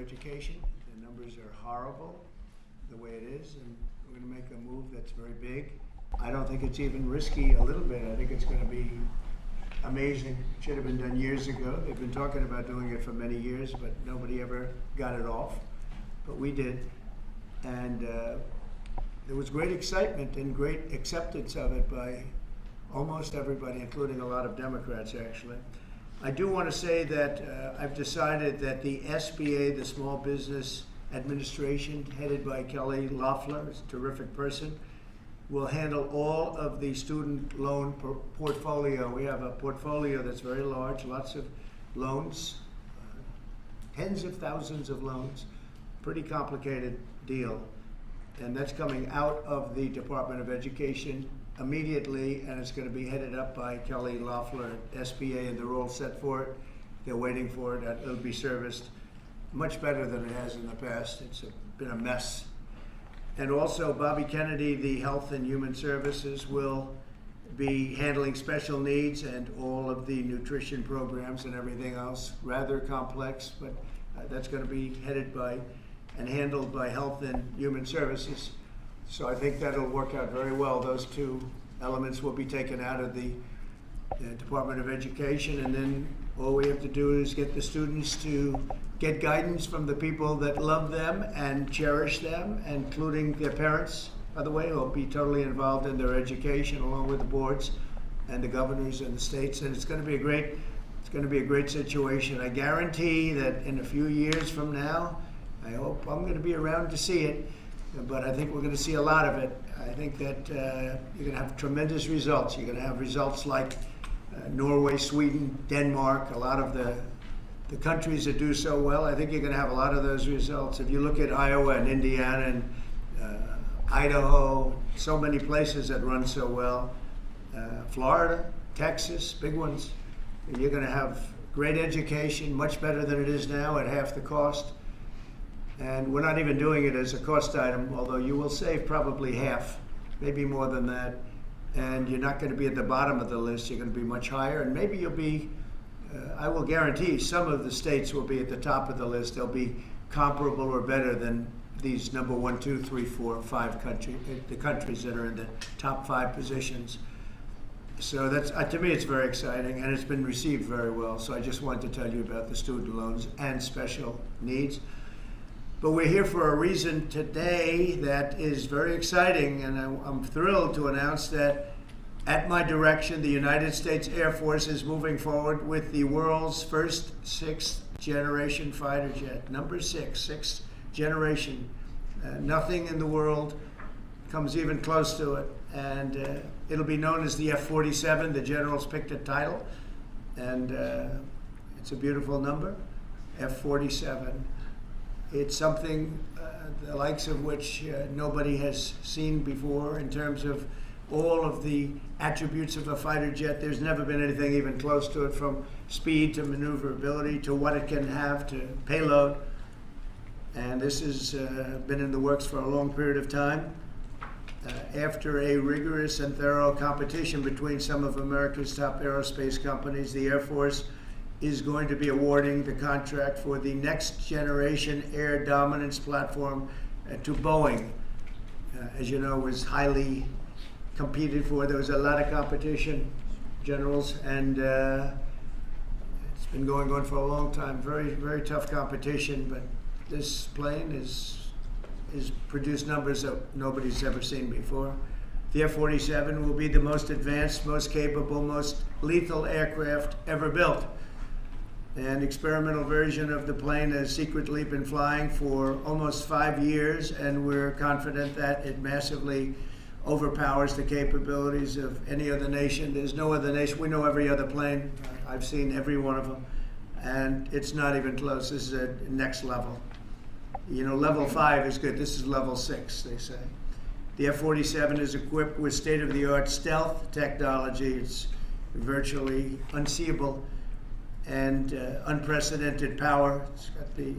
education. The numbers are horrible the way it is, and we're going to make a move that's very big. I don't think it's even risky a little bit. I think it's going to be amazing. It should have been done years ago. They've been talking about doing it for many years, but nobody ever got it off. But we did. And there was great excitement and great acceptance of it by almost everybody, including a lot of Democrats, actually. I do want to say that I've decided that the SBA, the Small Business Administration, headed by Kelly Loeffler, is a terrific person, will handle all of the student loan portfolio. We have a portfolio that's very large, lots of loans, tens of thousands of loans, pretty complicated deal. And that's coming out of the Department of Education immediately, and it's going to be headed up by Kelly Loeffler at SBA, and they're all set for it. They're waiting for it. It'll be serviced much better than it has in the past. It's been a mess. And also, Bobby Kennedy, the Health and Human Services, will be handling special needs and all of the nutrition programs and everything else. Rather complex, but that's going to be headed by and handled by Health and Human Services. So I think that'll work out very well. Those two elements will be taken out of the Department of Education, and then all we have to do is get the students to get guidance from the people that love them and cherish them, including their parents, by the way, who will be totally involved in their education along with the boards and the governors and the states. And it's going to be a great situation. I guarantee that in a few years from now, I hope I'm going to be around to see it, but I think we're going to see a lot of it. I think that you're going to have tremendous results. You're going to have results like Norway, Sweden, Denmark, a lot of the countries that do so well. I think you're going to have a lot of those results. If you look at Iowa and Indiana and Idaho, so many places that run so well, Florida, Texas, big ones, you're going to have great education, much better than it is now at half the cost. And we're not even doing it as a cost item, although you will save probably half, maybe more than that. And you're not going to be at the bottom of the list. You're going to be much higher. And maybe you'll be, I will guarantee some of the states will be at the top of the list. They'll be comparable or better than these number 1, 2, 3, 4, 5 countries, the countries that are in the top 5 positions. So that's, to me, it's very exciting, and it's been received very well. So I just wanted to tell you about the student loans and special needs. But we're here for a reason today that is very exciting, and I'm thrilled to announce that at my direction, the United States Air Force is moving forward with the world's first 6th generation fighter jet. Number 6, 6th generation. Nothing in the world comes even close to it. And it'll be known as the F-47. The generals picked a title, and it's a beautiful number, F-47. It's something the likes of which nobody has seen before in terms of all of the attributes of a fighter jet. There's never been anything even close to it, from speed to maneuverability to what it can have to payload. And this has been in the works for a long period of time. After a rigorous and thorough competition between some of America's top aerospace companies, the Air Force is going to be awarding the contract for the next generation air dominance platform to Boeing. As you know, was highly competed for. There was a lot of competition, generals, and it's been going on for a long time. Very, very tough competition, but this plane is produced numbers that nobody's ever seen before. The F-47 will be the most advanced, most capable, most lethal aircraft ever built. An experimental version of the plane has secretly been flying for almost 5 years, and we're confident that it massively overpowers the capabilities of any other nation. There's no other nation. We know every other plane. I've seen every one of them, and it's not even close. This is a next level. You know, level 5 is good. This is level 6, they say. The F-47 is equipped with state-of-the-art stealth technology. It's virtually unseeable and unprecedented power. It's got the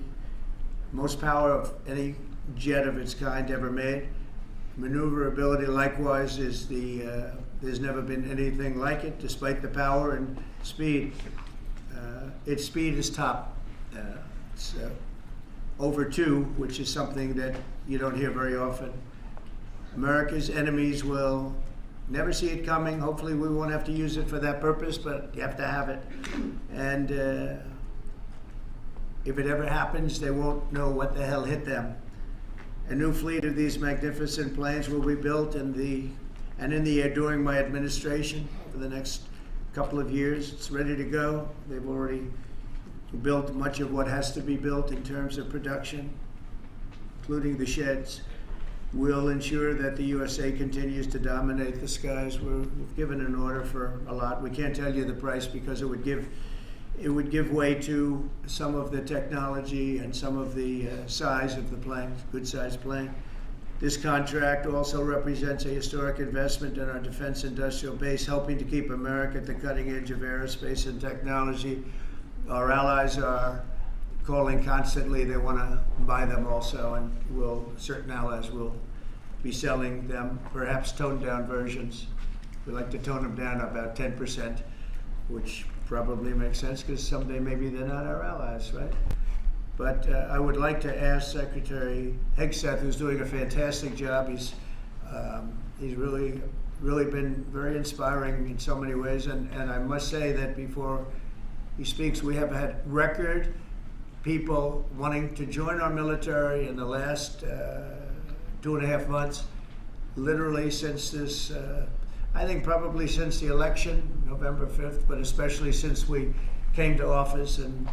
most power of any jet of its kind ever made. Maneuverability, likewise, is there's never been anything like it, despite the power and speed. Its speed is top. It's over 2, which is something that you don't hear very often. America's enemies will never see it coming. Hopefully we won't have to use it for that purpose, but you have to have it. And if it ever happens, they won't know what the hell hit them. A new fleet of these magnificent planes will be built in the air during my administration for the next couple of years. It's ready to go. They've already built much of what has to be built in terms of production, including the sheds. We'll ensure that the USA continues to dominate the skies. We've given an order for a lot. We can't tell you the price because it would give way to some of the technology and some of the size of the plane, good sized plane. This contract also represents a historic investment in our defense industrial base, helping to keep America at the cutting edge of aerospace and technology. Our allies are calling constantly. They want to buy them also, and certain allies will be selling them, perhaps toned down versions. We like to tone them down about 10%, which probably makes sense because someday maybe they're not our allies, right? But I would like to ask Secretary Hegseth, who's doing a fantastic job. He's really been very inspiring in so many ways, and I must say that before he speaks, we have had record people wanting to join our military in the last 2.5 months, literally since this, I think probably since the election, November 5th, but especially since we came to office and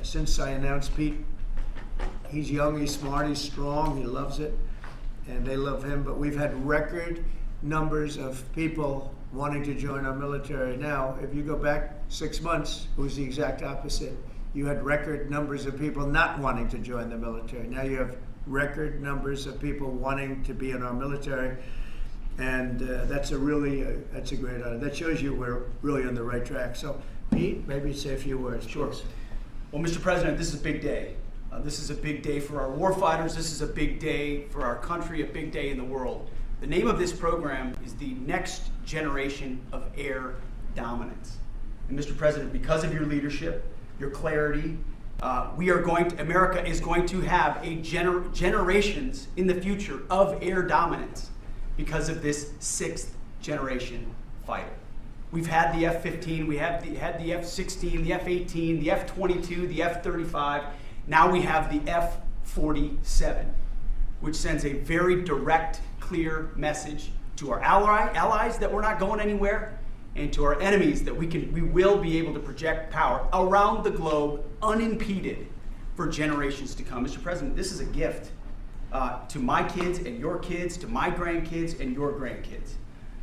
since I announced Pete. He's young, he's smart, he's strong, he loves it, and they love him. But we've had record numbers of people wanting to join our military. Now, if you go back 6 months, it was the exact opposite. You had record numbers of people not wanting to join the military. Now you have record numbers of people wanting to be in our military, and that's a great honor. That shows you we're really on the right track. So, Pete, maybe say a few words. Sure. Please. Well, Mr. President, this is a big day. This is a big day for our warfighters. This is a big day for our country, a big day in the world. The name of this program is the Next Generation of Air Dominance. And Mr. President, because of your leadership, your clarity, America is going to have generations in the future of air dominance because of this 6th generation fighter. We've had the F-15, we had the F-16, the F-18, the F-22, the F-35. Now we have the F-47, which sends a very direct, clear message to our allies that we're not going anywhere, and to our enemies that we will be able to project power around the globe unimpeded for generations to come. Mr. President, this is a gift to my kids and your kids, to my grandkids and your grandkids.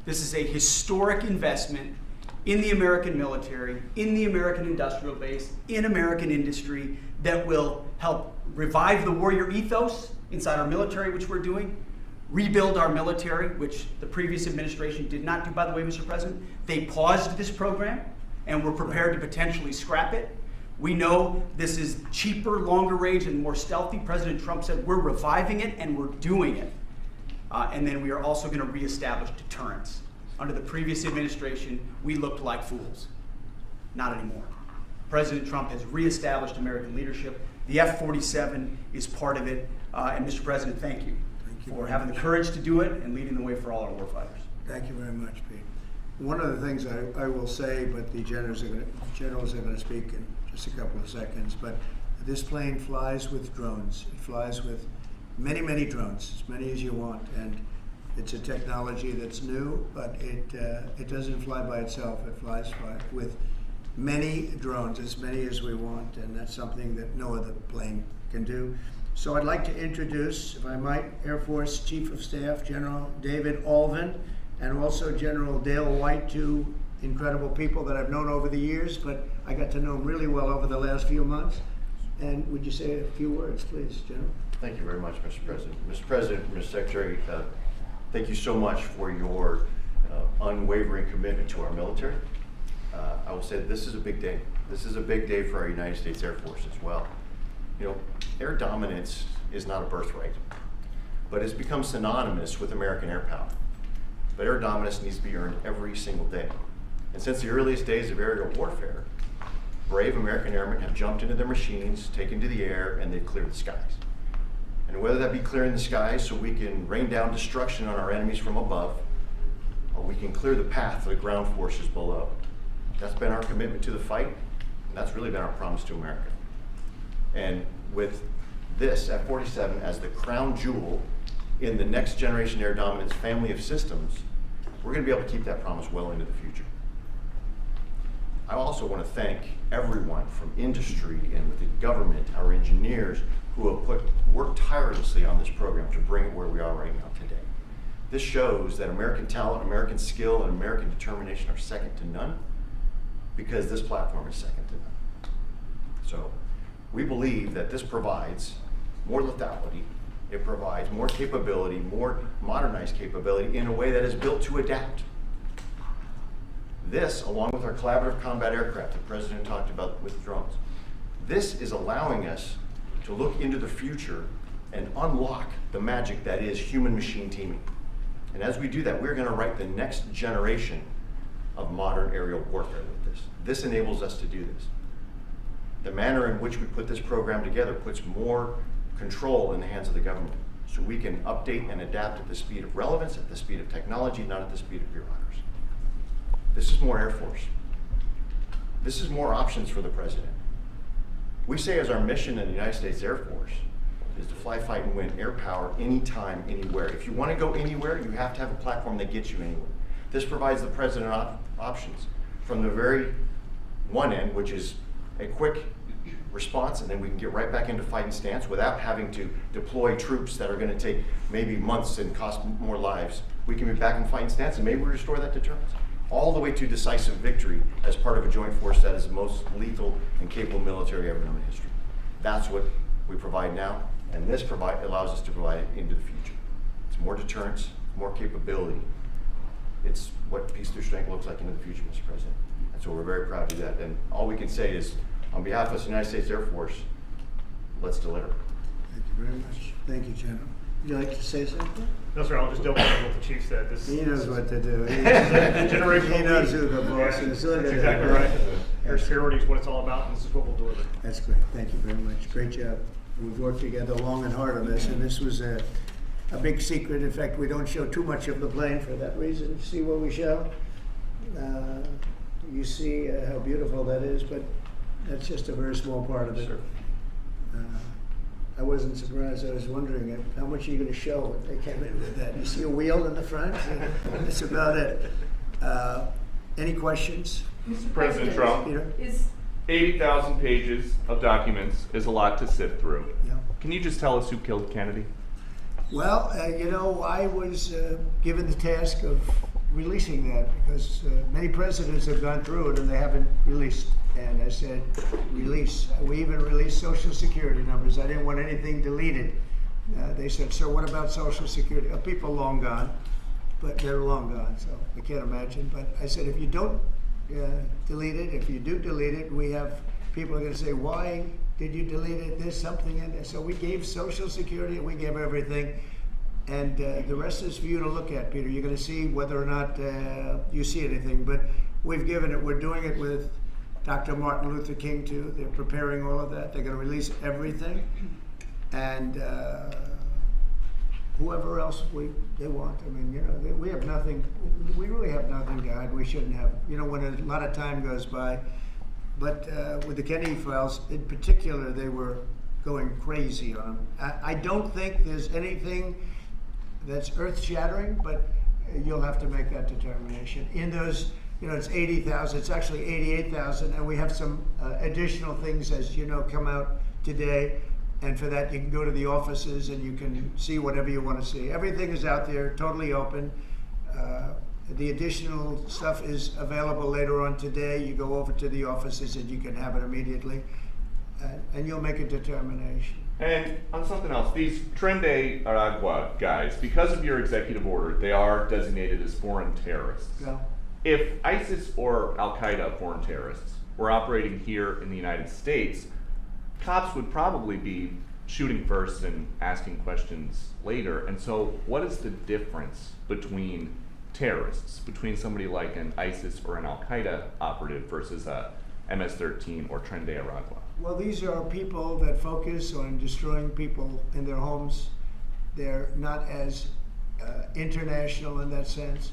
This is a historic investment in the American military, in the American industrial base, in American industry that will help revive the warrior ethos inside our military, which we're doing, rebuild our military, which the previous administration did not do, by the way, Mr. President. They paused this program and were prepared to potentially scrap it. We know this is cheaper, longer range, and more stealthy. President Trump said we're reviving it and we're doing it. And then we are also going to reestablish deterrence. Under the previous administration, we looked like fools. Not anymore. President Trump has reestablished American leadership. The F-47 is part of it. And Mr. President, thank you for having the courage to do it and leading the way for all our warfighters. Thank you very much, Pete. One of the things I will say, but the generals are going to speak in just a couple of seconds, but this plane flies with drones. It flies with many, many drones, as many as you want, and it's a technology that's new, but it doesn't fly by itself. It flies with many drones, as many as we want, and that's something that no other plane can do. So I'd like to introduce, if I might, Air Force Chief of Staff General David Alvin, and also General Dale White, two incredible people that I've known over the years, but I got to know them really well over the last few months. And would you say a few words, please, General? Thank you very much, Mr. President. Mr. President, Mr. Secretary, thank you so much for your unwavering commitment to our military. I will say that this is a big day. This is a big day for our United States Air Force as well. You know, air dominance is not a birthright, but it's become synonymous with American air power. But air dominance needs to be earned every single day. And since the earliest days of aerial warfare, brave American airmen have jumped into their machines, taken to the air, and they've cleared the skies. And whether that be clearing the skies so we can rain down destruction on our enemies from above, or we can clear the path for the ground forces below. That's been our commitment to the fight, and that's really been our promise to America. And with this F-47 as the crown jewel in the next generation air dominance family of systems, we're going to be able to keep that promise well into the future. I also want to thank everyone from industry and with the government, our engineers, who have worked tirelessly on this program to bring it where we are right now today. This shows that American talent, American skill, and American determination are second to none, because this platform is second to none. So we believe that this provides more lethality, it provides more capability, more modernized capability in a way that is built to adapt. This, along with our collaborative combat aircraft the President talked about with drones, this is allowing us to look into the future and unlock the magic that is human-machine teaming. And as we do that, we're going to write the next generation of modern aerial warfare with this. This enables us to do this. The manner in which we put this program together puts more control in the hands of the government, so we can update and adapt at the speed of relevance, at the speed of technology, not at the speed of bureaucracy. This is more Air Force. This is more options for the President. We say as our mission in the United States Air Force is to fly, fight, and win air power anytime, anywhere. If you want to go anywhere, you have to have a platform that gets you anywhere. This provides the President options from the very one end, which is a quick response, and then we can get right back into fighting stance without having to deploy troops that are going to take maybe months and cost more lives. We can be back in fighting stance, and maybe we restore that deterrence. All the way to decisive victory as part of a joint force that is the most lethal and capable military ever known in history. That's what we provide now, and this allows us to provide it into the future. It's more deterrence, more capability. It's what peace through strength looks like into the future, Mr. President. And so we're very proud to do that. And all we can say is, on behalf of the United States Air Force, let's deliver. Thank you very much. Thank you, General. Would you like to say something? No, sir, I'll just double check what the chief said. He knows what to do. Generational He knows who the boss is. That's exactly right. Air security is what it's all about, and this is what we'll deliver. That's great. Thank you very much. Great job. We've worked together long and hard on this, and this was a big secret. In fact, we don't show too much of the plane for that reason. You see what we show? You see how beautiful that is, but that's just a very small part of it. Sure. I wasn't surprised. I was wondering how much are you going to show when they came in with that. You see a wheel in the front? That's about it. Any questions? Mr. President Trump, Peter? is 80,000 pages of documents is a lot to sift through. Yeah. Can you just tell us who killed Kennedy? Well, I was given the task of releasing that because many presidents have gone through it and they haven't released. And I said, release. We even released Social Security numbers. I didn't want anything deleted. They said, sir, what about Social Security? People long gone, but they're long gone, so I can't imagine. But I said, if you don't delete it, if you do delete it, we have people are going to say, why did you delete it? There's something in there. So we gave Social Security, we gave everything. And the rest is for you to look at, Peter. You're going to see whether or not you see anything. But we've given it. We're doing it with Dr. Martin Luther King, too. They're preparing all of that. They're going to release everything. And whoever else they want. I mean, we have nothing. We really have nothing to hide. We shouldn't have. When a lot of time goes by. But with the Kennedy files, in particular, they were going crazy on them. I don't think there's anything that's earth-shattering, but you'll have to make that determination. In those, it's 80,000. It's actually 88,000, and we have some additional things, as you know, come out today. And for that, you can go to the offices and you can see whatever you want to see. Everything is out there, totally open. The additional stuff is available later on today. You go over to the offices and you can have it immediately, and you'll make a determination. And on something else, these Tren de Aragua guys, because of your executive order, they are designated as foreign terrorists. Yeah. If ISIS or Al-Qaeda foreign terrorists were operating here in the United States, cops would probably be shooting first and asking questions later. And so what is the difference between terrorists, between somebody like an ISIS or an Al-Qaeda operative versus an MS-13 or Tren de Aragua? Well, these are people that focus on destroying people in their homes. They're not as international in that sense.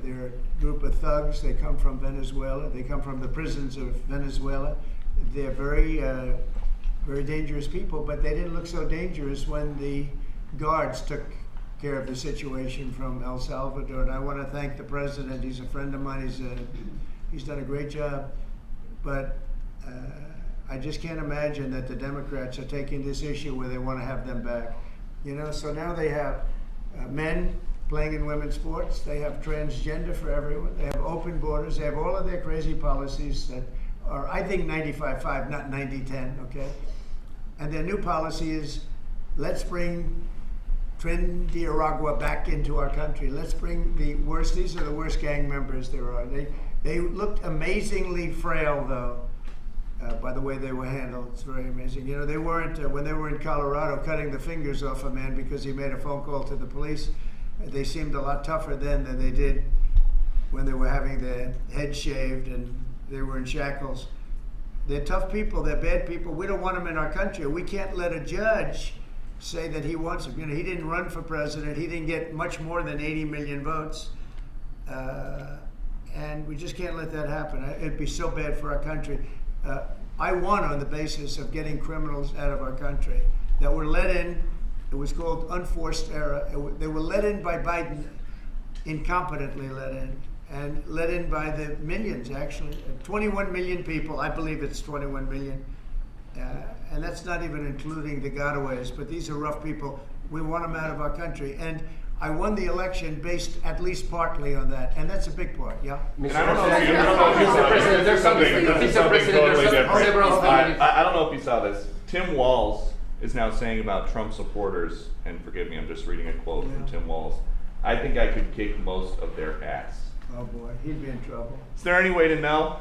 They're a group of thugs. They come from Venezuela. They come from the prisons of Venezuela. They're very, very dangerous people, but they didn't look so dangerous when the guards took care of the situation from El Salvador. And I want to thank the president. He's a friend of mine. He's done a great job. But I just can't imagine that the Democrats are taking this issue where they want to have them back. You know, so now they have men playing in women's sports. They have transgender for everyone. They have open borders. They have all of their crazy policies that are, I think, 95-5, not 90-10, okay? And their new policy is, let's bring Tren de Aragua back into our country. Let's bring the worst, these are the worst gang members there are. They looked amazingly frail, though, by the way they were handled. It's very amazing. You know, they weren't, when they were in Colorado cutting the fingers off a man because he made a phone call to the police, they seemed a lot tougher then than they did when they were having their head shaved and they were in shackles. They're tough people. They're bad people. We don't want them in our country. We can't let a judge say that he wants them. You know, he didn't run for president. He didn't get much more than 80 million votes. And we just can't let that happen. It'd be so bad for our country. I won on the basis of getting criminals out of our country that were let in. It was called unforced error. They were let in by Biden, incompetently let in, and let in by the millions, actually. 21 million people, I believe it's 21 million. And that's not even including the gotaways, but these are rough people. We want them out of our country. And I won the election based at least partly on that, and that's a big part, yeah? And I don't know if you saw this. Tim Walz is now saying about Trump supporters, and forgive me, I'm just reading a quote from Tim Walz, I think I could kick most of their ass. Oh boy, he'd be in trouble. Is there any way to know?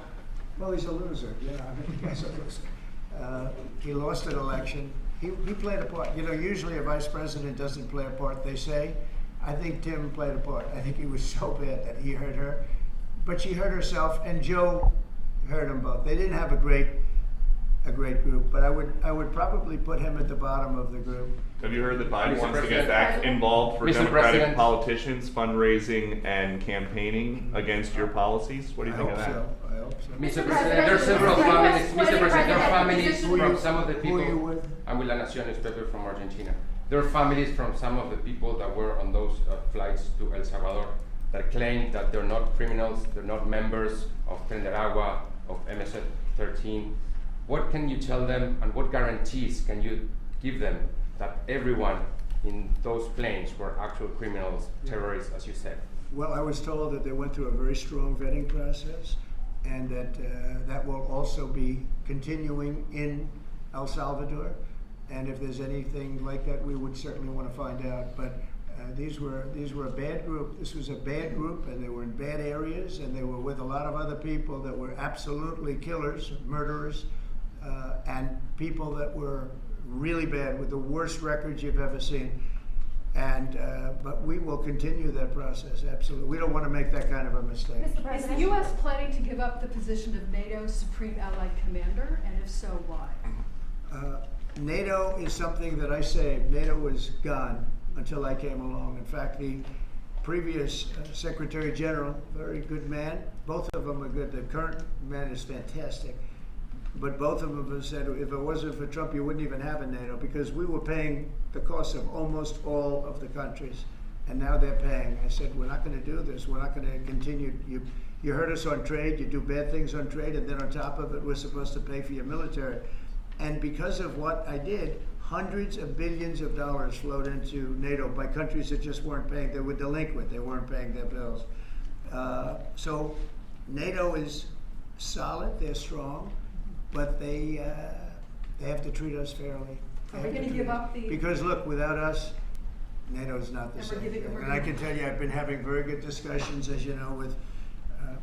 Well, he's a loser, yeah, I mean, he's a loser. He lost an election. He played a part. You know, usually a vice president doesn't play a part, they say. I think Tim played a part. I think he was so bad that he hurt her. But she hurt herself, and Joe hurt them both. They didn't have a great group, but I would probably put him at the bottom of the group. Have you heard that Biden Mr. wants to get President. back involved for Mr. Democratic President. politicians, fundraising and campaigning against your policies? What do you think of that? I hope so. Mr. President, there are several families. Mr. President, there are families Who from you- some of the who are you people. with? I'm with La Nación newspaper from Argentina. There are families from some of the people that were on those flights to El Salvador that claim that they're not criminals, they're not members of Tren de Aragua, of MS-13. What can you tell them, and what guarantees can you give them that everyone in those planes were actual criminals, terrorists, as you said? Well, I was told that they went through a very strong vetting process, and that that will also be continuing in El Salvador. And if there's anything like that, we would certainly want to find out. But these were a bad group. This was a bad group, and they were in bad areas, and they were with a lot of other people that were absolutely killers, murderers, and people that were really bad with the worst records you've ever seen. And but we will continue that process, absolutely. We don't want to make that kind of a mistake. Mr. President, is the U.S. planning to give up the position of NATO's Supreme Allied Commander, and if so, why? NATO is something that I saved. NATO was gone until I came along. In fact, the previous Secretary General, very good man, both of them are good. The current man is fantastic. But both of them have said, if it wasn't for Trump, you wouldn't even have a NATO, because we were paying the cost of almost all of the countries. And now they're paying. I said, we're not going to do this. We're not going to continue. You hurt us on trade. You do bad things on trade. And then on top of it, we're supposed to pay for your military. And because of what I did, hundreds of billions of dollars flowed into NATO by countries that just weren't paying. They were delinquent. They weren't paying their bills. So NATO is solid. They're strong. But they have to treat us fairly. Are we going to give up the... Because look, without us, NATO's not the same. And I can tell you, I've been having very good discussions, as you know, with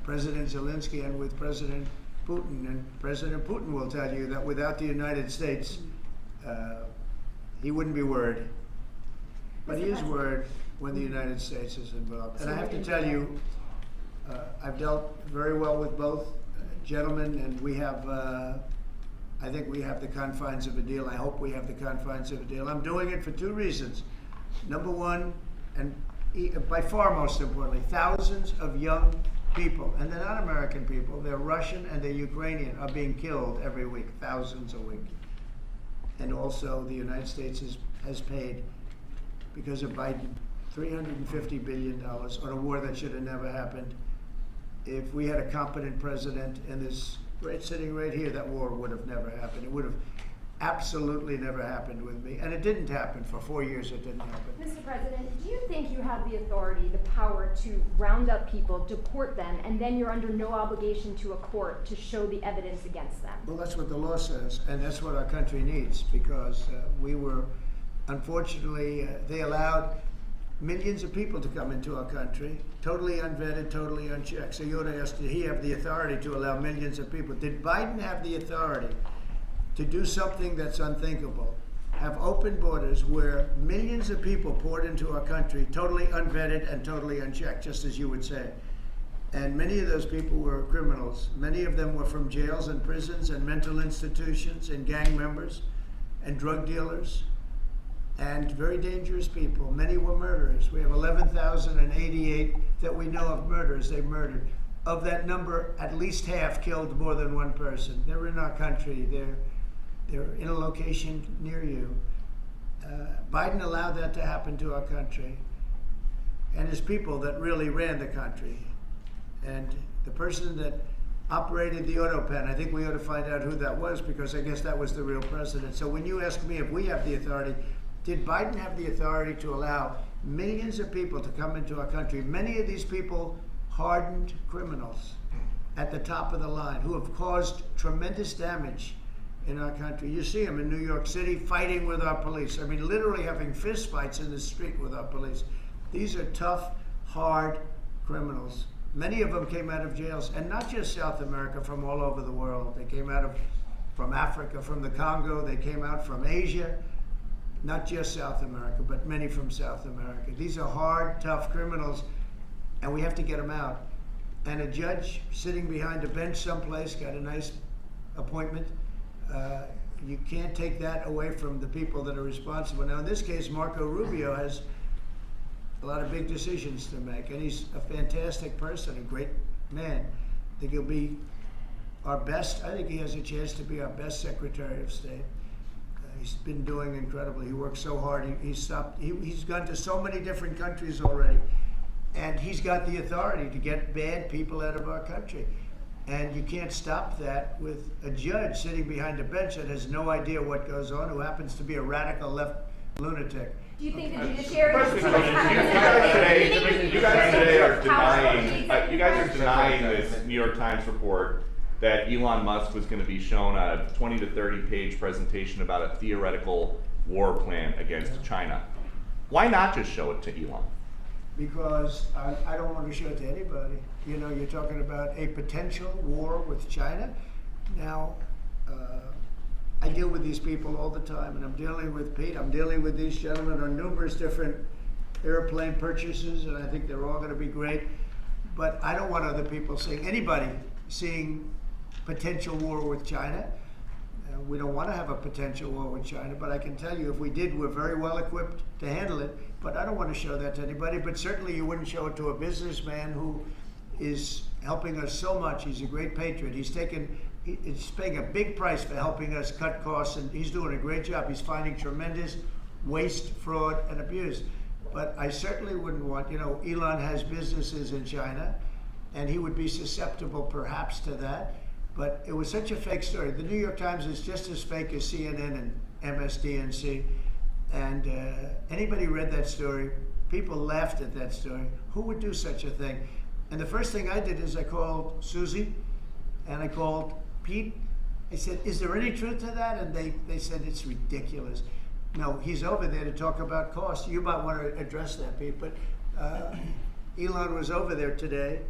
President Zelensky and with President Putin. And President Putin will tell you that without the United States, he wouldn't be worried. But he is worried when the United States is involved. And I have to tell you, I've dealt very well with both gentlemen, and we have, I think we have the confines of a deal. I hope we have the confines of a deal. I'm doing it for two reasons. Number one, and by far most importantly, thousands of young people, and they're not American people, they're Russian and they're Ukrainian, are being killed every week, thousands a week. And also the United States has paid, because of Biden, $350 billion on a war that should have never happened. If we had a competent president in this sitting right here, that war would have never happened. It would have absolutely never happened with me. And it didn't happen. For 4 years it didn't happen. Mr. President, do you think you have the authority, the power to round up people, deport them, and then you're under no obligation to a court to show the evidence against them? Well, that's what the law says, and that's what our country needs, because we were, unfortunately, they allowed millions of people to come into our country, totally unvetted, totally unchecked. So you ought to ask, did he have the authority to allow millions of people? Did Biden have the authority to do something that's unthinkable? Have open borders where millions of people poured into our country, totally unvetted and totally unchecked, just as you would say. And many of those people were criminals. Many of them were from jails and prisons and mental institutions and gang members and drug dealers and very dangerous people. Many were murderers. We have 11,088 that we know of murderers they've murdered. Of that number, at least half killed more than one person. They're in our country. They're in a location near you. Biden allowed that to happen to our country. And his people that really ran the country. And the person that operated the auto pen, I think we ought to find out who that was, because I guess that was the real president. So when you ask me if we have the authority, did Biden have the authority to allow millions of people to come into our country? Many of these people hardened criminals at the top of the line who have caused tremendous damage in our country. You see them in New York City fighting with our police. I mean, literally having fist fights in the street with our police. These are tough, hard criminals. Many of them came out of jails, and not just South America, from all over the world. They came out from Africa, from the Congo. They came out from Asia. Not just South America, but many from South America. These are hard, tough criminals, and we have to get them out. And a judge sitting behind a bench someplace got a nice appointment. You can't take that away from the people that are responsible. Now, in this case, Marco Rubio has a lot of big decisions to make, and he's a fantastic person, a great man. I think he'll be our best. I think he has a chance to be our best Secretary of State. He's been doing incredibly. He works so hard. He's gone to so many different countries already, and he's got the authority to get bad people out of our country. And you can't stop that with a judge sitting behind a bench that has no idea what goes on, who happens to be a radical left lunatic. Do you think the judiciary is You guys today are denying. You guys are denying this New York Times report that Elon Musk was going to be shown a 20 to 30 page presentation about a theoretical war plan against China. Why not just show it to Elon? Because I don't want to show it to anybody. You know, you're talking about a potential war with China. Now, I deal with these people all the time, and I'm dealing with Pete. I'm dealing with these gentlemen on numerous different airplane purchases, and I think they're all going to be great. But I don't want other people seeing potential war with China. We don't want to have a potential war with China, but I can tell you if we did, we're very well equipped to handle it. But I don't want to show that to anybody. But certainly you wouldn't show it to a businessman who is helping us so much. He's a great patriot. He's paying a big price for helping us cut costs, and he's doing a great job. He's finding tremendous waste, fraud, and abuse. But I certainly wouldn't want, Elon has businesses in China, and he would be susceptible perhaps to that. But it was such a fake story. The New York Times is just as fake as CNN and MSDNC. And anybody read that story, people laughed at that story. Who would do such a thing? And the first thing I did is I called Susie and I called Pete. I said, is there any truth to that? And they said, it's ridiculous. No, he's over there to talk about cost. You might want to address that, Pete. But Elon was over there today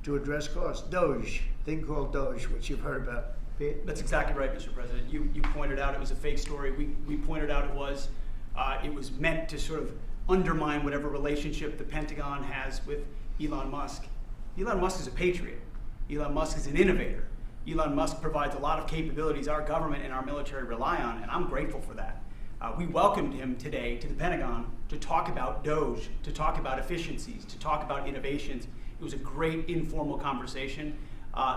to address cost. Doge, thing called Doge, which you've heard about. Pete? That's exactly right, Mr. President. You pointed out it was a fake story. We pointed out it was meant to sort of undermine whatever relationship the Pentagon has with Elon Musk. Elon Musk is a patriot. Elon Musk is an innovator. Elon Musk provides a lot of capabilities our government and our military rely on, and I'm grateful for that. We welcomed him today to the Pentagon to talk about DOGE, to talk about efficiencies, to talk about innovations. It was a great informal conversation.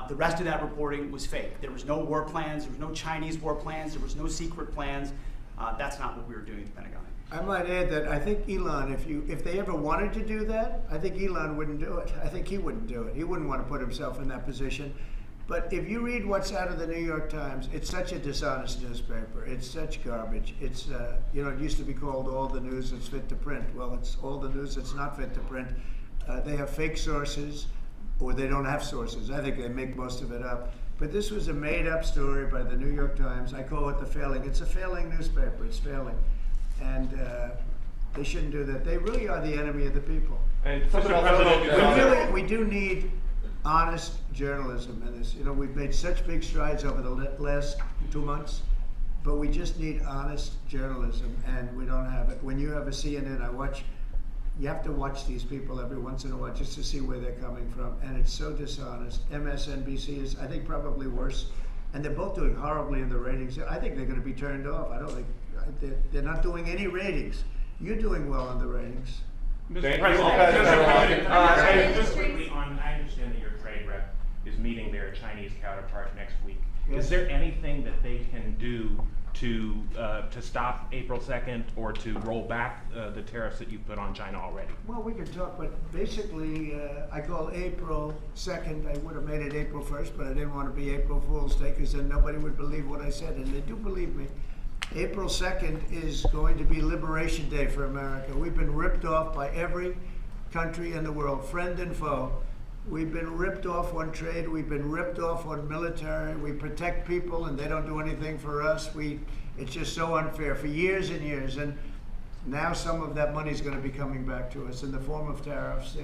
The rest of that reporting was fake. There was no war plans, there was no Chinese war plans, there was no secret plans. That's not what we were doing at the Pentagon. I might add that I think Elon, if they ever wanted to do that, I think Elon wouldn't do it. I think he wouldn't do it. He wouldn't want to put himself in that position. But if you read what's out of the New York Times, it's such a dishonest newspaper. It's such garbage. It's, it used to be called all the news that's fit to print. Well, it's all the news that's not fit to print. They have fake sources, or they don't have sources. I think they make most of it up. But this was a made-up story by the New York Times. I call it the failing. It's a failing newspaper. It's failing. And they shouldn't do that. They really are the enemy of the people. And Mr. President, We do need honest journalism in this. We've made such big strides over the last 2 months, but we just need honest journalism, and we don't have it. When you have a CNN, you have to watch these people every once in a while just to see where they're coming from, and it's so dishonest. MSNBC is, I think, probably worse, and they're both doing horribly in the ratings. I think they're going to be turned off. I don't think they're not doing any ratings. You're doing well in the ratings. Thank Mr. you. Just quickly on, I understand that your trade rep is meeting their Chinese counterpart next week. Yes. Is there anything that they can do to stop April 2nd or to roll back the tariffs that you put on China already? Well, we could talk, but basically, I call April 2nd. I would have made it April 1st, but I didn't want to be April Fool's Day because then nobody would believe what I said, and they do believe me. April 2nd is going to be Liberation Day for America. We've been ripped off by every country in the world, friend and foe. We've been ripped off on trade. We've been ripped off on military. We protect people, and they don't do anything for us. It's just so unfair for years and years. And now some of that money is going to be coming back to us in the form of tariffs.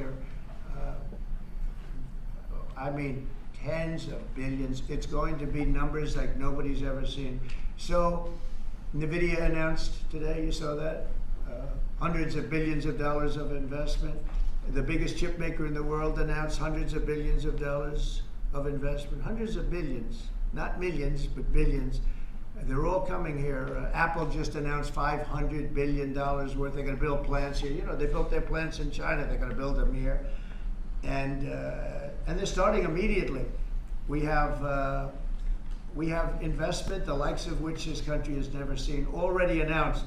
Tens of billions. It's going to be numbers like nobody's ever seen. So NVIDIA announced today, you saw that, hundreds of billions of dollars of investment. The biggest chip maker in the world announced hundreds of billions of dollars of investment. Hundreds of billions, not millions, but billions. They're all coming here. Apple just announced $500 billion worth. They're going to build plants here. They built their plants in China. They're going to build them here. And they're starting immediately. We have investment, the likes of which this country has never seen, already announced.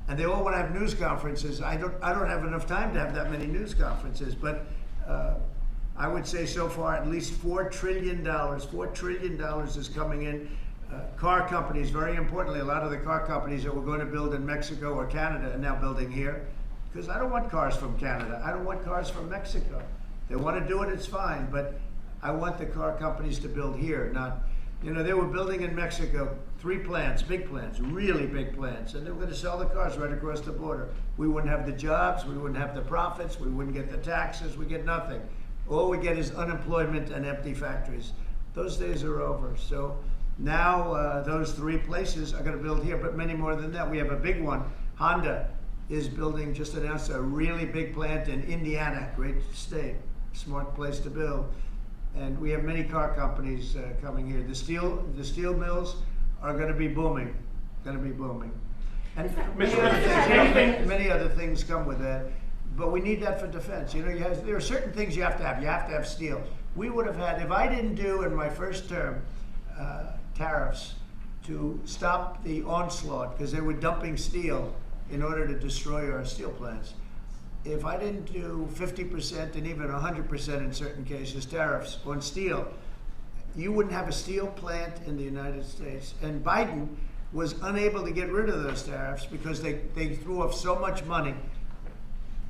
And they all want to have news conferences. I don't have enough time to have that many news conferences, but I would say so far at least $4 trillion. $4 trillion is coming in. Car companies, very importantly, a lot of the car companies that were going to build in Mexico or Canada are now building here. Because I don't want cars from Canada. I don't want cars from Mexico. They want to do it, it's fine, but I want the car companies to build here, not... they were building in Mexico 3 plants, big plants, really big plants, and they were going to sell the cars right across the border. We wouldn't have the jobs, we wouldn't have the profits, we wouldn't get the taxes, we get nothing. All we get is unemployment and empty factories. Those days are over. So now those 3 places are going to build here, but many more than that. We have a big one. Honda is building, just announced a really big plant in Indiana, great state, smart place to build. And we have many car companies coming here. The steel mills are going to be booming, And many other things come with that. But we need that for defense. There are certain things you have to have. You have to have steel. We would have had, if I didn't do in my first term tariffs to stop the onslaught, because they were dumping steel in order to destroy our steel plants. If I didn't do 50% and even 100% in certain cases tariffs on steel, you wouldn't have a steel plant in the United States. And Biden was unable to get rid of those tariffs because they threw off so much money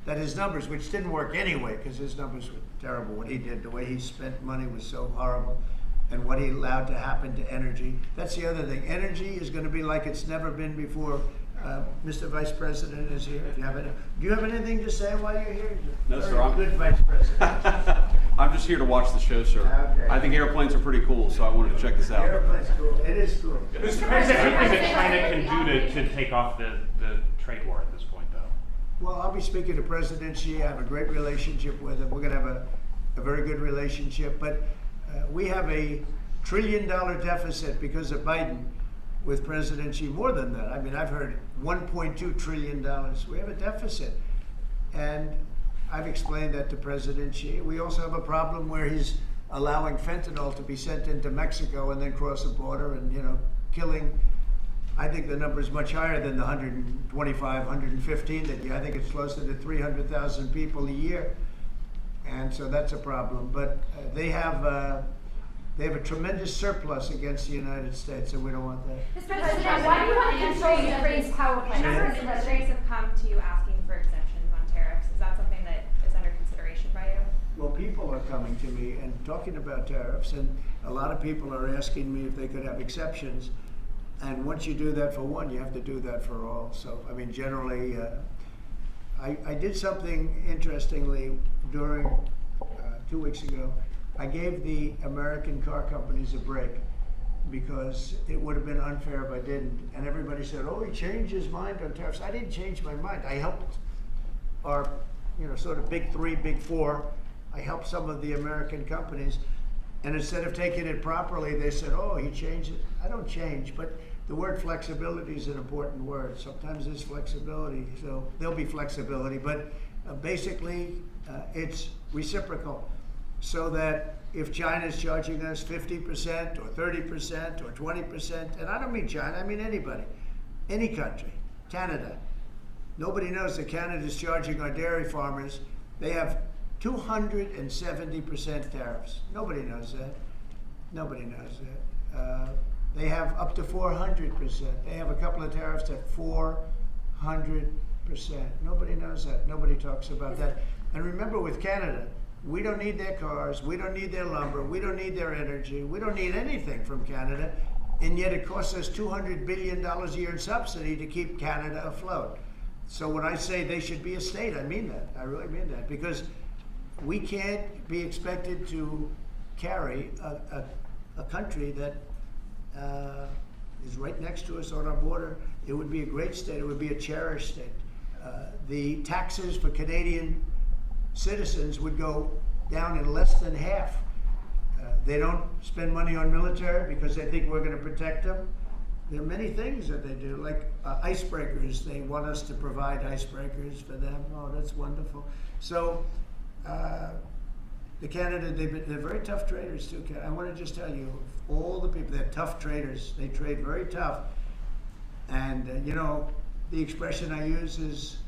that his numbers, which didn't work anyway because his numbers were terrible, what he did, the way he spent money was so horrible, and what he allowed to happen to energy. That's the other thing. Energy is going to be like it's never been before. Mr. Vice President is here. Do you have anything to say while you're here? No, sir. I'm good, Vice President. I'm just here to watch the show, sir. Okay. I think airplanes are pretty cool, so I wanted to check this out. Airplane's cool. It is cool. Mr. President, anything that China can do to take off the trade war at this point, though? Well, I'll be speaking to President Xi. I have a great relationship with him. We're going to have a very good relationship. But we have a trillion deficit because of Biden with President Xi, more than that. I mean, I've heard $1.2 trillion. We have a deficit. And I've explained that to President Xi. We also have a problem where he's allowing fentanyl to be sent into Mexico and then cross the border and, killing. I think the number is much higher than the 125, 115 that I think it's closer to 300,000 people a year. And so that's a problem. But they have a tremendous surplus against the United States, and we don't want that. Mr. President, why do you want to control Ukraine's power A number of plant? industries have come to you asking for exemptions on tariffs. Is that something that is under consideration by you? Well, people are coming to me and talking about tariffs, and a lot of people are asking me if they could have exceptions. And once you do that for one, you have to do that for all. So, I mean, generally, I did something interestingly during 2 weeks ago. I gave the American car companies a break because it would have been unfair if I didn't. And everybody said, oh, he changed his mind on tariffs. I didn't change my mind. I helped our, sort of big three, big four. I helped some of the American companies. And instead of taking it properly, they said, oh, he changed it. I don't change, but the word flexibility is an important word. Sometimes there's flexibility, so there'll be flexibility, but basically it's reciprocal. So that if China's charging us 50% or 30% or 20%, and I don't mean China, I mean anybody, any country, Canada. Nobody knows that Canada's charging our dairy farmers. They have 270% tariffs. Nobody knows that. Nobody knows that. They have up to 400%. They have a couple of tariffs at 400%. Nobody knows that. Nobody talks about that. And remember, with Canada, we don't need their cars, we don't need their lumber, we don't need their energy, we don't need anything from Canada, and yet it costs us $200 billion a year in subsidy to keep Canada afloat. So when I say they should be a state, I mean that. I really mean that, because we can't be expected to carry a country that is right next to us on our border. It would be a great state. It would be a cherished state. The taxes for Canadian citizens would go down in less than half. They don't spend money on military because they think we're going to protect them. There are many things that they do, like icebreakers. They want us to provide icebreakers for them. Oh, that's wonderful. So the Canada, they're very tough traders too. I want to just tell you, all the people, they're tough traders. They trade very tough. And the expression I use is,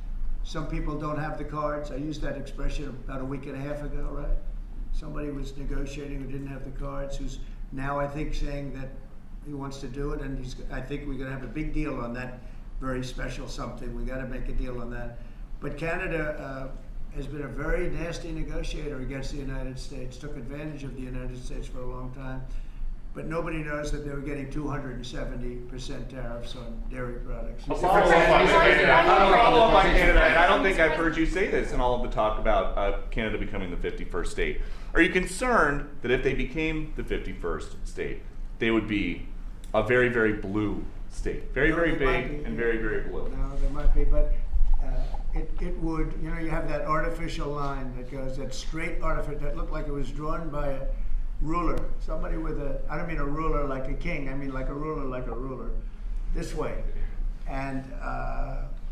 some people don't have the cards. I used that expression about a week and a half ago, right? Somebody was negotiating who didn't have the cards, who's now, I think, saying that he wants to do it, and I think we're going to have a big deal on that very special something. We got to make a deal on that. But Canada has been a very nasty negotiator against the United States, took advantage of the United States for a long time. But nobody knows that they were getting 270% tariffs on dairy products. I don't think I've heard you say this in all of the talk about Canada becoming the 51st state. Are you concerned that if they became the 51st state, they would be a very, very blue state? Very, very big and very, very blue. No, there might be, but it would, you have that artificial line that goes, that straight artificial, that looked like it was drawn by a ruler. Somebody with I don't mean a ruler like a king, I mean like a ruler, this way. And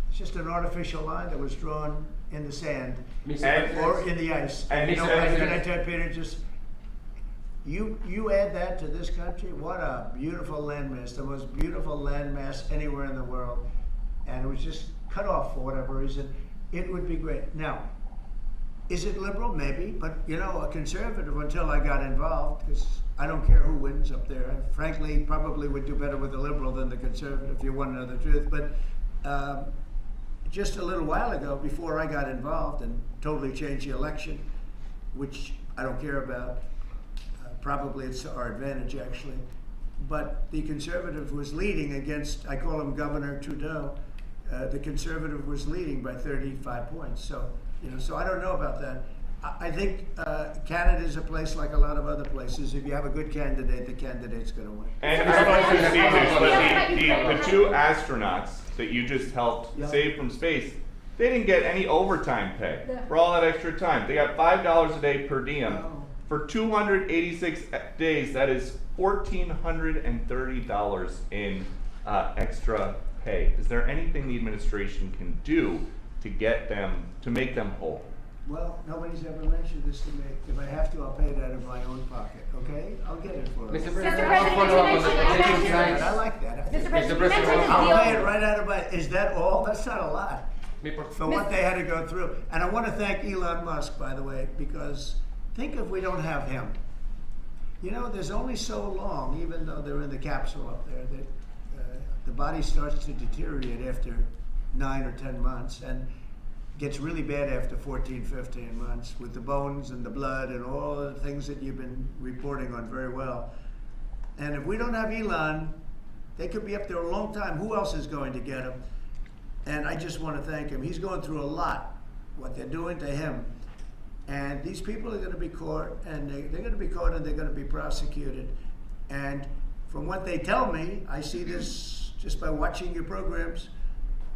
it's just an artificial line that was drawn in the sand or in the ice. And can I tell you, Peter, just, you add that to this country, what a beautiful landmass, the most beautiful landmass anywhere in the world. And it was just cut off for whatever reason. It would be great. Now, is it liberal? Maybe, but a conservative until I got involved, because I don't care who wins up there. I frankly probably would do better with the liberal than the conservative, if you want to know the truth. But just a little while ago, before I got involved and totally changed the election, which I don't care about, probably it's to our advantage actually, but the conservative was leading against, I call him Governor Trudeau, the conservative was leading by 35 points. So, so I don't know about that. I think Canada is a place like a lot of other places. If you have a good candidate, the candidate's going to win. And I don't know if you've seen this, but the two astronauts that you just helped save from space, they didn't get any overtime pay for all that extra time. They got $5 a day per diem. For 286 days, that is $1,430 in extra pay. Is there anything the administration can do to make them whole? Well, nobody's ever mentioned this to me. If I have to, I'll pay it out of my own pocket, okay? I'll get it for you. Mr. Mr. President, President, I'll follow up on you the mentioned- petition you signs. I like that. Mr. President, you President, mentioned I'll the pay it deal. right out of my, is that all? That's not a lot. Me por- For what they had to go through. And I want to thank Elon Musk, by the way, because think if we don't have him. You know, there's only so long, even though they're in the capsule up there, that the body starts to deteriorate after 9 or 10 months and gets really bad after 14, 15 months with the bones and the blood and all the things that you've been reporting on very well. And if we don't have Elon, they could be up there a long time. Who else is going to get him? And I just want to thank him. He's going through a lot, what they're doing to him. And these people are going to be caught, and they're going to be caught, and they're going to be prosecuted. And from what they tell me, I see this just by watching your programs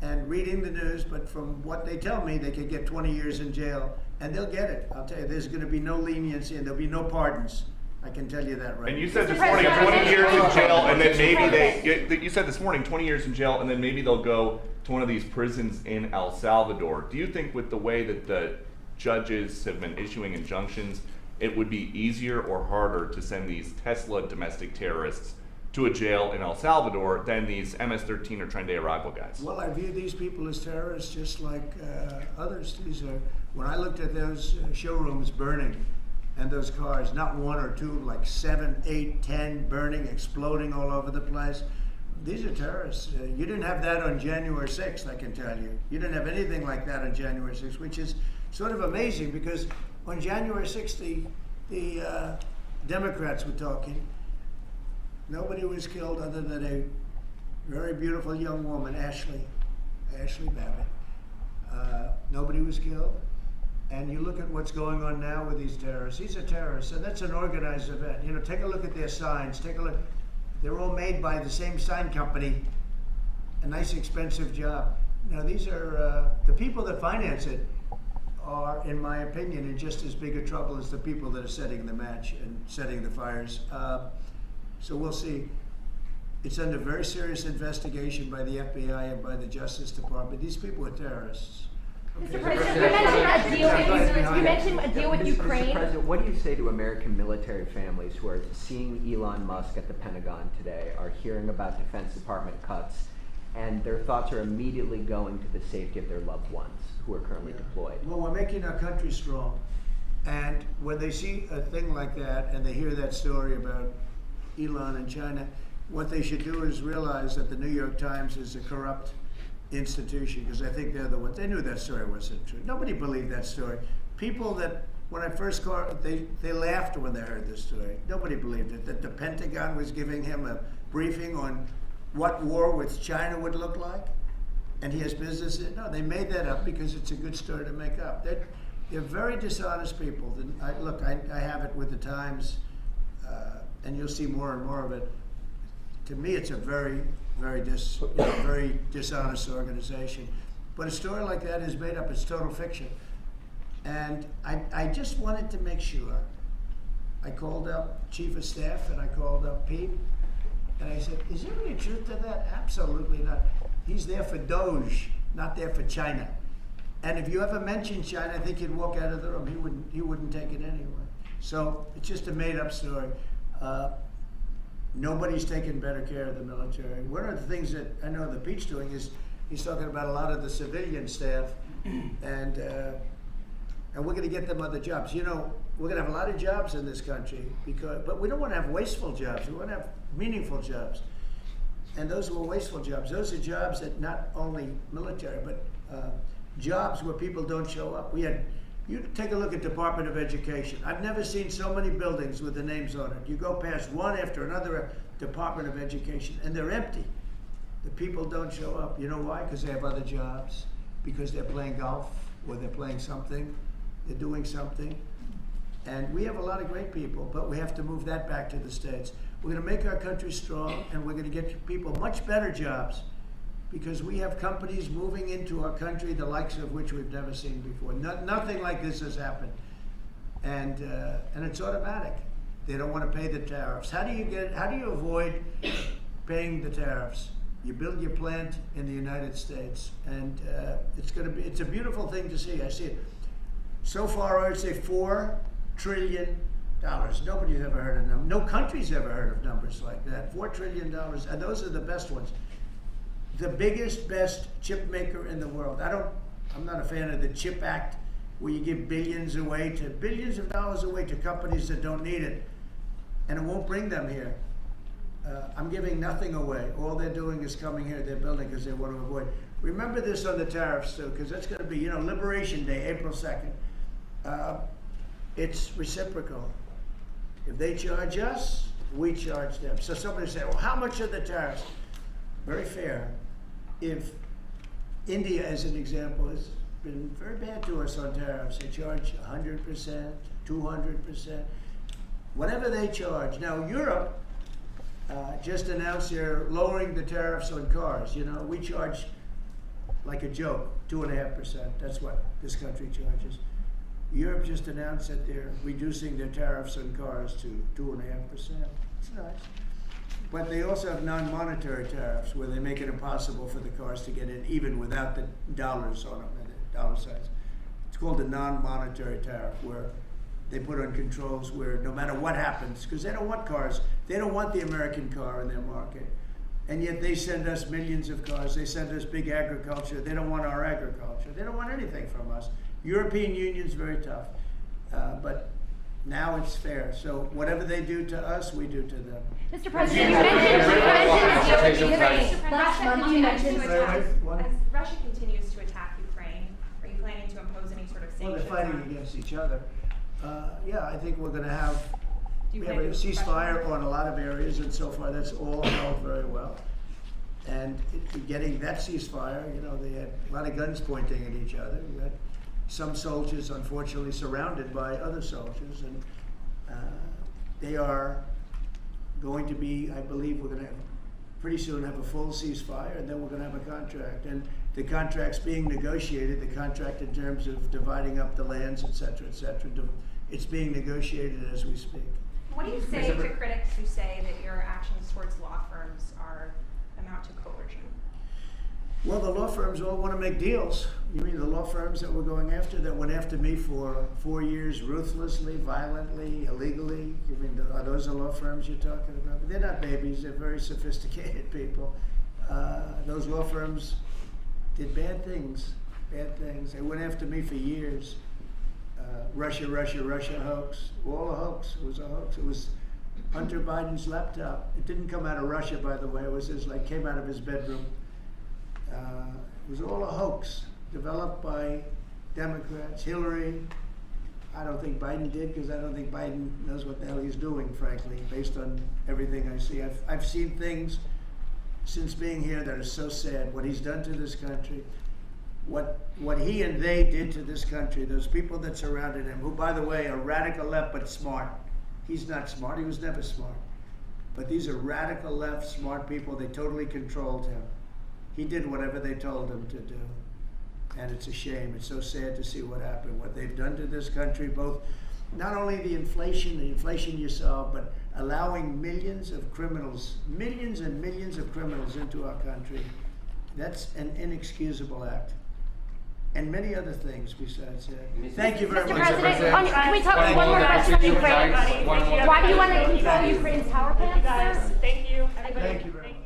and reading the news, but from what they tell me, they could get 20 years in jail, and they'll get it. I'll tell you, there's going to be no leniency, and there'll be no pardons. I can tell you that right And you now. said this morning 20 years in jail, and then maybe you said this morning 20 years in jail, and then maybe they'll go to one of these prisons in El Salvador. Do you think with the way that the judges have been issuing injunctions, it would be easier or harder to send these Tesla domestic terrorists to a jail in El Salvador than these MS-13 or Tren de Aragua guys? Well, I view these people as terrorists just like others. These are, when I looked at those showrooms burning and those cars, not one or two, like 7, 8, 10 burning, exploding all over the place. These are terrorists. You didn't have that on January 6th, I can tell you. You didn't have anything like that on January 6th, which is sort of amazing because on January 6th, the Democrats were talking. Nobody was killed other than a very beautiful young woman, Ashley Babbitt. Nobody was killed. And you look at what's going on now with these terrorists. These are terrorists, and that's an organized event. You know, take a look at their signs. Take a look. They're all made by the same sign company. A nice, expensive job. Now, these are the people that finance it are, in my opinion, in just as big a trouble as the people that are setting the match and setting the fires. So we'll see. It's under very serious investigation by the FBI and by the Justice Department. These people are terrorists. Mr. President, you mentioned a deal with Ukraine. Mr. President, what do you say to American military families who are seeing Elon Musk at the Pentagon today, are hearing about Defense Department cuts, and their thoughts are immediately going to the safety of their loved ones who are currently deployed? Well, we're making our country strong. And when they see a thing like that and they hear that story about Elon and China, what they should do is realize that the New York Times is a corrupt institution, because I think they're the ones. They knew that story wasn't true. Nobody believed that story. People that, when I first called, they laughed when they heard this story. Nobody believed it, that the Pentagon was giving him a briefing on what war with China would look like, and he has business in it. No, they made that up because it's a good story to make up. They're very dishonest people. I have it with the Times, and you'll see more and more of it. To me, it's a very dishonest organization. But a story like that is made up. It's total fiction. And I just wanted to make sure. I called up Chief of Staff and I called up Pete, and I said, is there any truth to that? Absolutely not. He's there for Doge, not there for China. And if you ever mention China, I think he'd walk out of the room. He wouldn't take it anyway. So it's just a made up story. Nobody's taking better care of the military. One of the things that I know that Pete's doing is he's talking about a lot of the civilian staff, and we're going to get them other jobs. You know, we're going to have a lot of jobs in this country, but we don't want to have wasteful jobs. We want to have meaningful jobs. And those were wasteful jobs. Those are jobs that not only military, but jobs where people don't show up. You take a look at Department of Education. I've never seen so many buildings with the names on it. You go past one after another Department of Education, and they're empty. The people don't show up. You know why? Because they have other jobs, because they're playing golf, or they're playing something, they're doing something. And we have a lot of great people, but we have to move that back to the States. We're going to make our country strong, and we're going to get people much better jobs, because we have companies moving into our country, the likes of which we've never seen before. Nothing like this has happened. and it's automatic. They don't want to pay the tariffs. How do you avoid paying the tariffs? You build your plant in the United States, and it's a beautiful thing to see. I see it. So far, I would say $4 trillion. Nobody's ever heard of them. No country's ever heard of numbers like that. $4 trillion, and those are the best ones. The biggest, best chip maker in the world. I'm not a fan of the CHIP Act, where you give billions of dollars away to companies that don't need it, and it won't bring them here. I'm giving nothing away. All they're doing is coming here, they're building because they want to avoid. Remember this on the tariffs too, because that's going to be, Liberation Day, April 2nd. It's reciprocal. If they charge us, we charge them. So somebody say, well, how much are the tariffs? Very fair. If India, as an example, has been very bad to us on tariffs. They charge 100%, 200%, whatever they charge. Now, Europe just announced they're lowering the tariffs on cars. We charge like a joke, 2.5%. That's what this country charges. Europe just announced that they're reducing their tariffs on cars to 2.5%. It's nice. But they also have non-monetary tariffs where they make it impossible for the cars to get in even without the dollars on them and the dollar signs. It's called a non-monetary tariff, where they put on controls where no matter what happens, because they don't want cars, they don't want the American car in their market. And yet they send us millions of cars, they send us big agriculture, they don't want our agriculture, they don't want anything from us. European Union's very tough, but now it's fair. So whatever they do to us, we do to them. Mr. President, you mentioned last month you mentioned As Russia continues to attack Ukraine, are you planning to impose any sort of sanctions? Well, they're fighting against each other. Yeah, I think we're going to have Do you we have plan a to ceasefire pressure? on a lot of areas, and so far that's all held very well. And getting that ceasefire, they had a lot of guns pointing at each other. We had some soldiers, unfortunately, surrounded by other soldiers, and they are going to be, I believe, we're going to pretty soon have a full ceasefire, and then we're going to have a contract. And the contract's being negotiated, the contract in terms of dividing up the lands, et cetera, it's being negotiated as we speak. What do you say to critics who say that your actions towards law firms amount to coercion? Well, the law firms all want to make deals. You mean the law firms that we're going after, that went after me for 4 years, ruthlessly, violently, illegally? You mean, are those the law firms you're talking about? They're not babies, they're very sophisticated people. Those law firms did bad things. They went after me for years. Russia hoax, all a hoax. It was a hoax. It was Hunter Biden's laptop. It didn't come out of Russia, by the way. It was came out of his bedroom. It was all a hoax, developed by Democrats. Hillary, I don't think Biden did, because I don't think Biden knows what the hell he's doing, frankly, based on everything I see. I've seen things since being here that are so sad. What he's done to this country, what he and they did to this country, those people that surrounded him, who, by the way, are radical left but smart. He's not smart. He was never smart. But these are radical left, smart people. They totally controlled him. He did whatever they told him to do. And it's a shame. It's so sad to see what happened, what they've done to this country, both not only the inflation you saw, but allowing millions and millions of criminals into our country. That's an inexcusable act. And many other things besides that. Thank you very Mr. much. President, can we talk one more question on Ukraine? Why do you want to control Ukraine's power plants, sir? Thank you. Thank you very much.